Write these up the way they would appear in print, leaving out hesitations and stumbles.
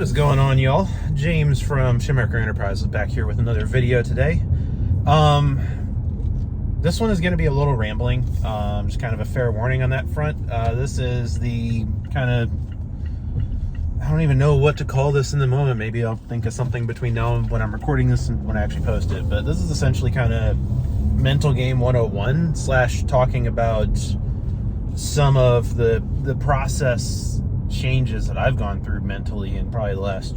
What is going on, y'all? James from Shimmaker Enterprises back here with another video today. This one is going to be a little rambling, just kind of a fair warning on that front. This is the kind of, I don't even know what to call this in the moment. Maybe I'll think of something between now and when I'm recording this and when I actually post it. But this is essentially kind of mental game 101 / talking about some of the process changes that I've gone through mentally in probably the last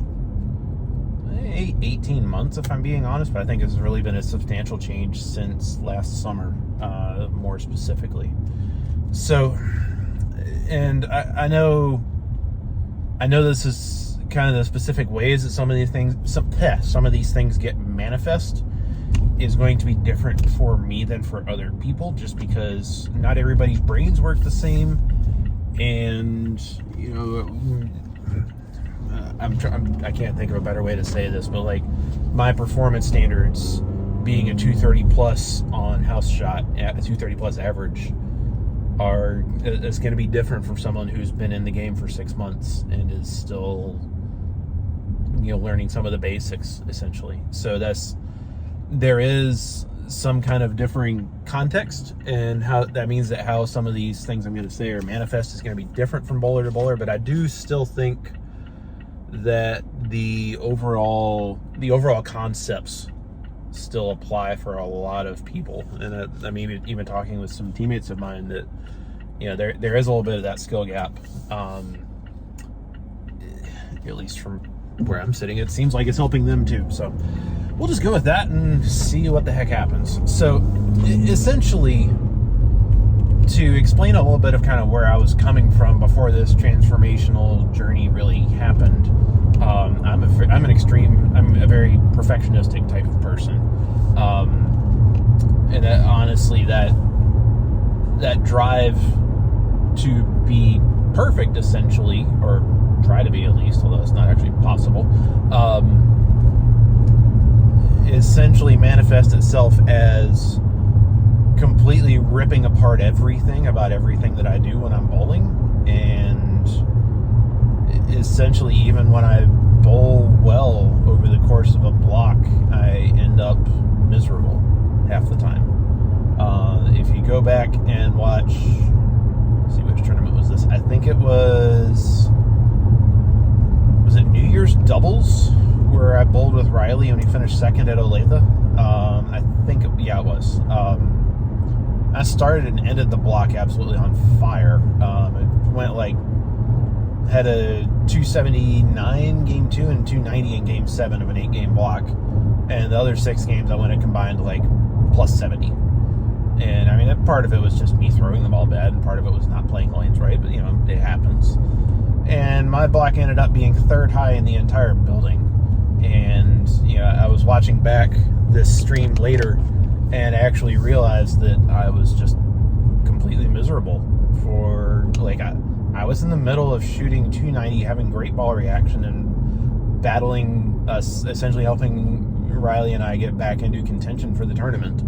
18 months, if I'm being honest. But I think it's really been a substantial change since last summer, more specifically. So, and I know this is kind of the specific ways that some of these things get manifest is going to be different for me than for other people, just because not everybody's brains work the same. And you know, I can't think of a better way to say this, but like my performance standards being a 230 plus on house shot at a 230 plus average it's going to be different from someone who's been in the game for 6 months and is still, you know, learning some of the basics essentially. So there is some kind of differing context, and how that means that how some of these things I'm going to say are manifest is going to be different from bowler to bowler. But I do still think that the overall concepts still apply for a lot of people. And I mean, even talking with some teammates of mine, that, you know, there is a little bit of that skill gap. At least from where I'm sitting, it seems like it's helping them too. So we'll just go with that and see what the heck happens. So essentially, to explain a little bit of kind of where I was coming from before this transformational journey really happened, I'm a very perfectionistic type of person. And honestly, that drive to be perfect, essentially, or try to be at least, although it's not actually possible, essentially manifests itself as completely ripping apart everything that I do when I'm bowling. And essentially, even when I bowl well over the course of a block, I end up miserable half the time. If you go back and watch, let's see, which tournament was this? I think it was it New Year's doubles, where I bowled with Riley and he finished second at Olathe. I think it was. I started and ended the block absolutely on fire. It went had a 279 game 2 and 290 in game 7 of an 8-game block. And the other 6 games I went and combined plus 70. And I mean, part of it was just me throwing the ball bad, and part of it was not playing lanes right, but you know, it happens. And my block ended up being 3rd high in the entire building. And you know, I was watching back this stream later and actually realized that I was just completely miserable for I was in the middle of shooting 290, having great ball reaction, and battling us, essentially helping Riley and I get back into contention for the tournament.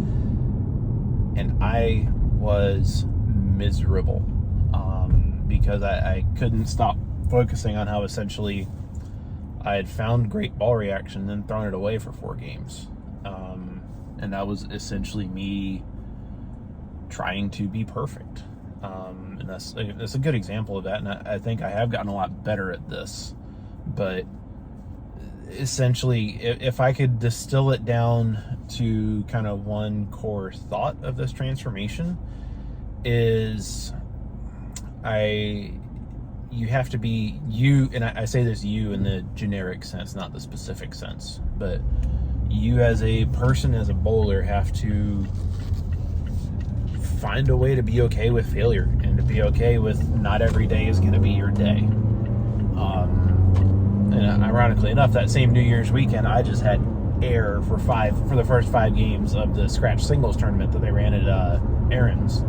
And I was miserable because I couldn't stop focusing on how essentially I had found great ball reaction and then thrown it away for 4 games. And that was essentially me trying to be perfect. And that's a good example of that. And I think I have gotten a lot better at this. But essentially, if I could distill it down to kind of one core thought of this transformation, is you have to be you, and I say this you in the generic sense, not the specific sense, but you as a person, as a bowler, have to find a way to be okay with failure, and to be okay with not every day is going to be your day. And ironically enough, that same New Year's weekend, I just had air for the first 5 games of the scratch singles tournament that they ran at Aaron's.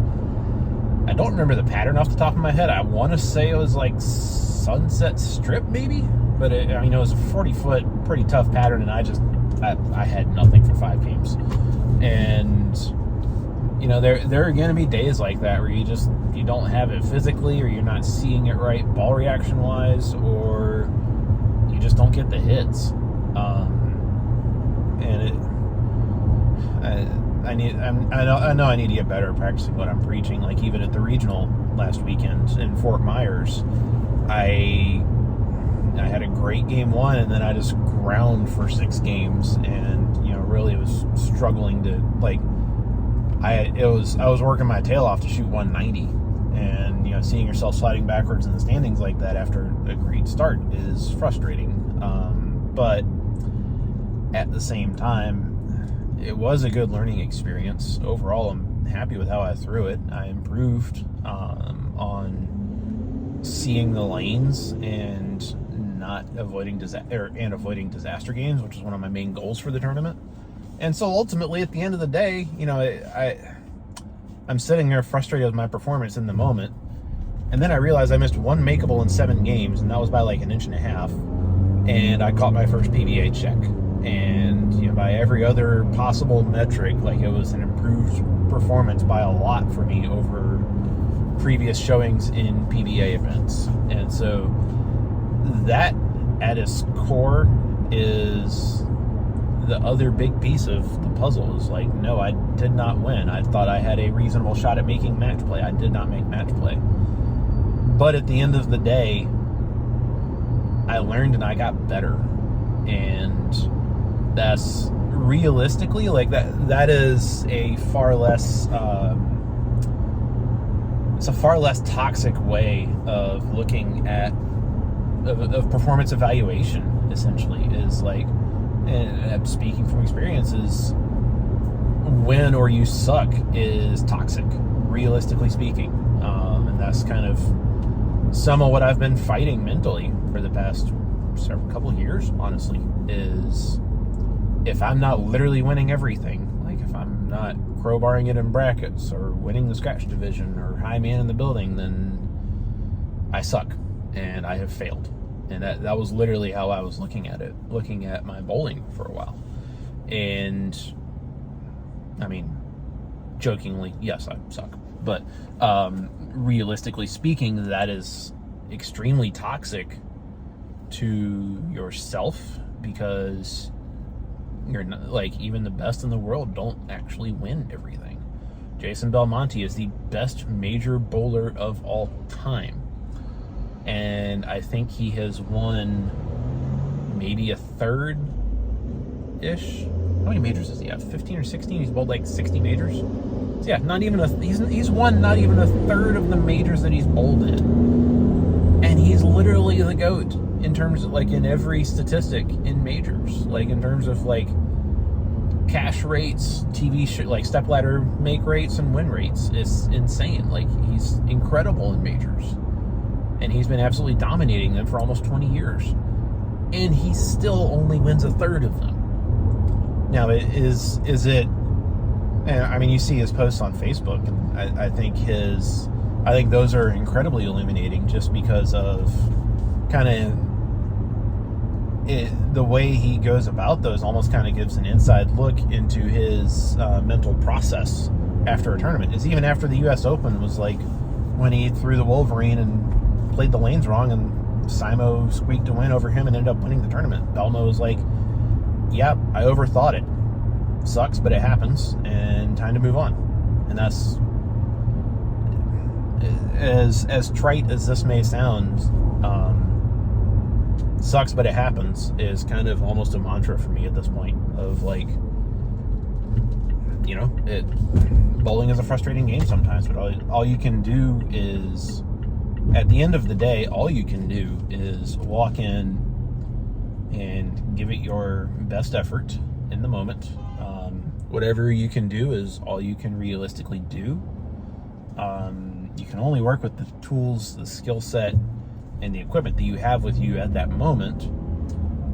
I don't remember the pattern off the top of my head. I want to say it was like Sunset Strip, maybe, but it was a 40-foot, pretty tough pattern, and I had nothing for 5 games. And you know, there are going to be days like that where you don't have it physically, or you're not seeing it right ball reaction wise, or you just don't get the hits. And I know I need to get better at practicing what I'm preaching. Like even at the regional last weekend in Fort Myers, I had a great game one, and then I just ground for 6 games, and really was struggling to I was working my tail off to shoot 190, and seeing yourself sliding backwards in the standings like that after a great start is frustrating. But at the same time, it was a good learning experience. Overall, I'm happy with how I threw it. I improved on seeing the lanes and not avoiding disaster games, which is one of my main goals for the tournament. And so ultimately, at the end of the day, I'm sitting there frustrated with my performance in the moment, and then I realized I missed 1 makeable in 7 games, and that was by like 1.5 inches, and I caught my first PBA check. And by every other possible metric, it was an improved performance by a lot for me over previous showings in PBA events. And so that at its core is the other big piece of the puzzle. Is no, I did not win. I thought I had a reasonable shot at making match play. I did not make match play. But at the end of the day, I learned and I got better. And that's realistically that is a far less it's a far less toxic way of looking at of performance evaluation. Essentially is and speaking from experience, is win or you suck is toxic, realistically speaking. And that's kind of some of what I've been fighting mentally for the past couple of years, honestly, is if I'm not literally winning everything, if I'm not crowbarring it in brackets or winning the scratch division or high man in the building, then I suck and I have failed. And that was literally how I was looking at my bowling for a while. And I mean, jokingly, yes, I suck. But realistically speaking, that is extremely toxic to yourself, because you're not, even the best in the world don't actually win everything. Jason Belmonte is the best major bowler of all time. And I think he has won maybe a third-ish. How many majors does he have? 15 or 16? He's bowled 60 majors. So yeah, not even he's won not even a third of the majors that he's bowled in. And he's literally the GOAT in terms of in every statistic in majors. In terms of cash rates, TV stepladder make rates and win rates. It's insane. He's incredible in majors. And he's been absolutely dominating them for almost 20 years. And he still only wins a third of them. Now, is it... And I mean, you see his posts on Facebook, and I think those are incredibly illuminating, just because of kind of the way he goes about those. Almost kind of gives an inside look into his mental process after a tournament. Is even after the U.S. Open was when he threw the Wolverine and played the lanes wrong, and Simo squeaked a win over him and ended up winning the tournament. Belmo was yep, I overthought it. Sucks, but it happens, and time to move on. And that's, as trite as this may sound, sucks, but it happens is kind of almost a mantra for me at this point of bowling is a frustrating game sometimes, but all you can do is, at the end of the day, all you can do is walk in and give it your best effort in the moment. Whatever you can do is all you can realistically do. You can only work with the tools, the skill set, and the equipment that you have with you at that moment.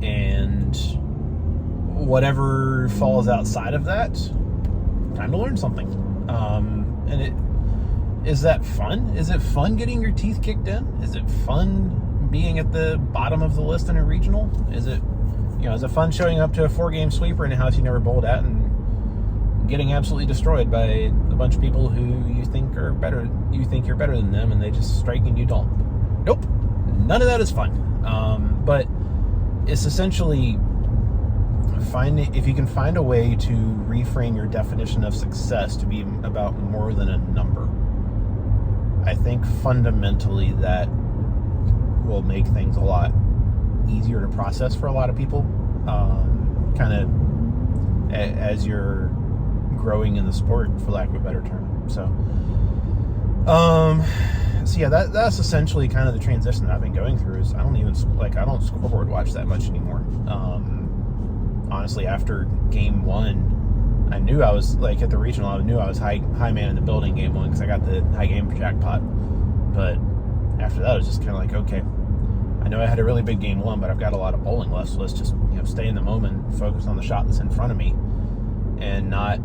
And whatever falls outside of that, time to learn something. Is that fun? Is it fun getting your teeth kicked in? Is it fun being at the bottom of the list in a regional? Is it fun showing up to a 4-game sweeper in a house you never bowled at and getting absolutely destroyed by a bunch of people who you think are better? You think you're better than them, and they just strike and you don't. Nope, none of that is fun. But it's essentially if you can find a way to reframe your definition of success to be about more than a number, I think fundamentally that will make things a lot easier to process for a lot of people, kind of as you're growing in the sport, for lack of a better term. So yeah, that's essentially kind of the transition that I've been going through. Is I don't scoreboard watch that much anymore. Honestly, after game one, I knew I was like at the regional. I knew I was high man in the building game one because I got the high game jackpot. But after that, it was just kind of like, okay, I know I had a really big game one, but I've got a lot of bowling left. So let's just stay in the moment, focus on the shot that's in front of me, and not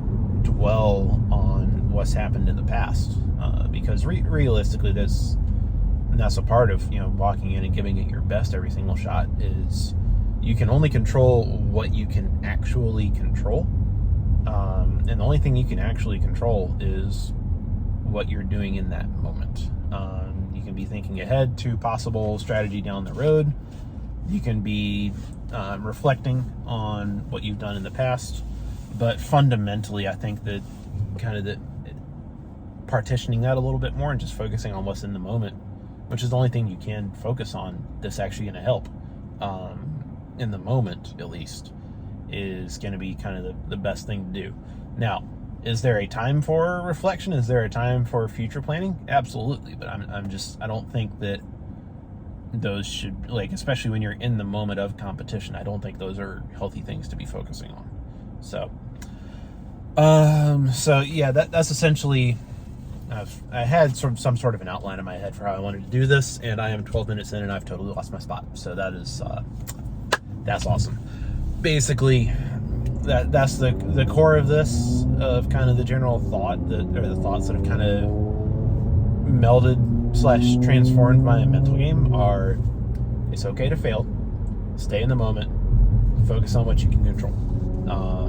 dwell on what's happened in the past. Because realistically, that's a part of walking in and giving it your best every single shot. Is you can only control what you can actually control, and the only thing you can actually control is what you're doing in that moment. You can be thinking ahead to possible strategy down the road. You can be reflecting on what you've done in the past, but fundamentally, I think that kind of partitioning that a little bit more and just focusing on what's in the moment, which is the only thing you can focus on that's actually going to help in the moment, at least, is going to be kind of the best thing to do. Now, is there a time for reflection? Is there a time for future planning? Absolutely, but I don't think that those should, especially when you're in the moment of competition, I don't think those are healthy things to be focusing on. So yeah, that's essentially. I had some sort of an outline in my head for how I wanted to do this, and I am 12 minutes in, and I've totally lost my spot. So that's awesome. Basically, that's the core of this, of kind of the general thought or the thoughts that have kind of melded / transformed my mental game are: it's okay to fail, stay in the moment, focus on what you can control,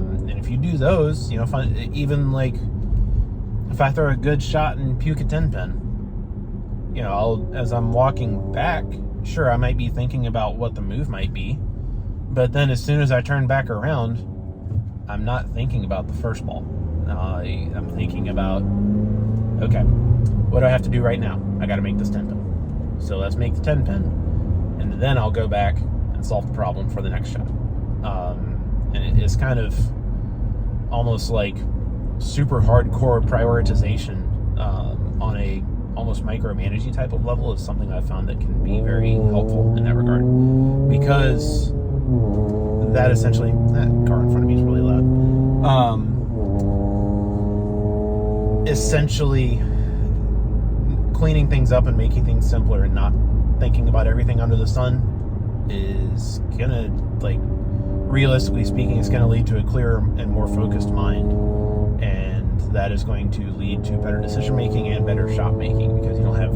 and if you do those, even if I throw a good shot and puke a 10-pin, as I'm walking back, sure, I might be thinking about what the move might be, but then as soon as I turn back around, I'm not thinking about the first ball. I'm thinking about, okay, what do I have to do right now? I got to make this 10-pin. So let's make the 10-pin, and then I'll go back and solve the problem for the next shot. And it's kind of almost like super hardcore prioritization on a almost micromanaging type of level is something I've found that can be very helpful in that regard, because that essentially, that car in front of me is really loud, essentially cleaning things up and making things simpler and not thinking about everything under the sun is gonna, realistically speaking, it's gonna lead to a clearer and more focused mind. And that is going to lead to better decision making and better shot making, because you don't have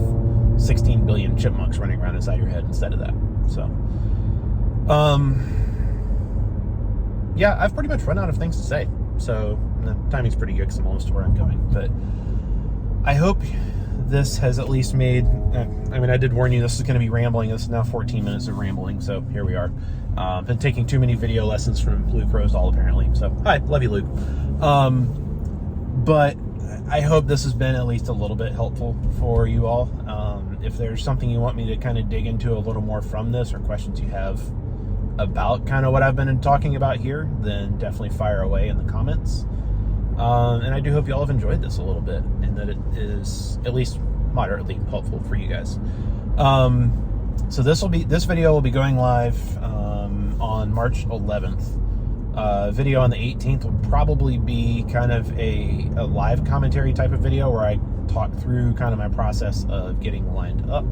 16 billion chipmunks running around inside your head instead of that. So, yeah, I've pretty much run out of things to say. So the timing's pretty good because I'm almost to where I'm going. But I hope this has at least made. I did warn you this is going to be rambling. This is now 14 minutes of rambling. So here we are. Been taking too many video lessons from Luke Rosedal apparently. So hi, love you, Luke. But I hope this has been at least a little bit helpful for you all. If there's something you want me to kind of dig into a little more from this, or questions you have about kind of what I've been talking about here, then definitely fire away in the comments. And I do hope you all have enjoyed this a little bit, and that it is at least moderately helpful for you guys. So this video will be going live on March 11th. Video on the 18th will probably be kind of a live commentary type of video where I talk through kind of my process of getting lined up.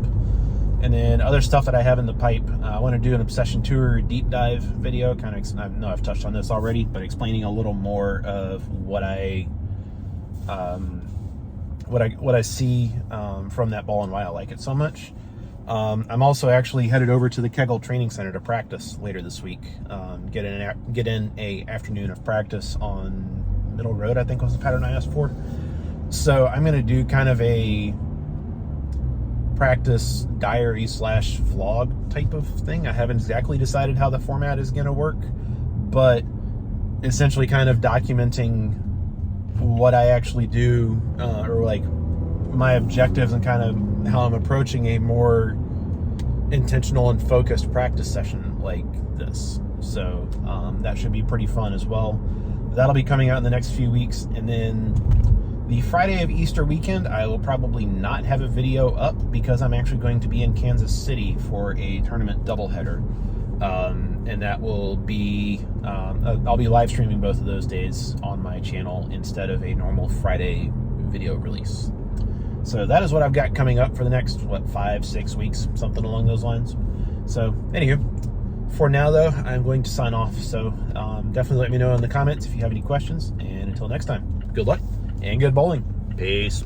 And then other stuff that I have in the pipe, I want to do an Obsession Tour deep dive video. I know I've touched on this already, but explaining a little more of what I see from that ball and why I like it so much. I'm also actually headed over to the Kegel Training Center to practice later this week. Get in a afternoon of practice on Middle Road, I think was the pattern I asked for. So I'm going to do kind of a practice diary / vlog type of thing. I haven't exactly decided how the format is going to work, but essentially kind of documenting what I actually do, or like my objectives and kind of how I'm approaching a more intentional and focused practice session like this. So that should be pretty fun as well. That'll be coming out in the next few weeks. And then the Friday of Easter weekend, I will probably not have a video up because I'm actually going to be in Kansas City for a tournament doubleheader. And that will be, I'll be live streaming both of those days on my channel instead of a normal Friday video release. So that is what I've got coming up for the next, 5-6 weeks, something along those lines. So, anywho, for now though, I'm going to sign off. So definitely let me know in the comments if you have any questions. And until next time, good luck and good bowling. Peace.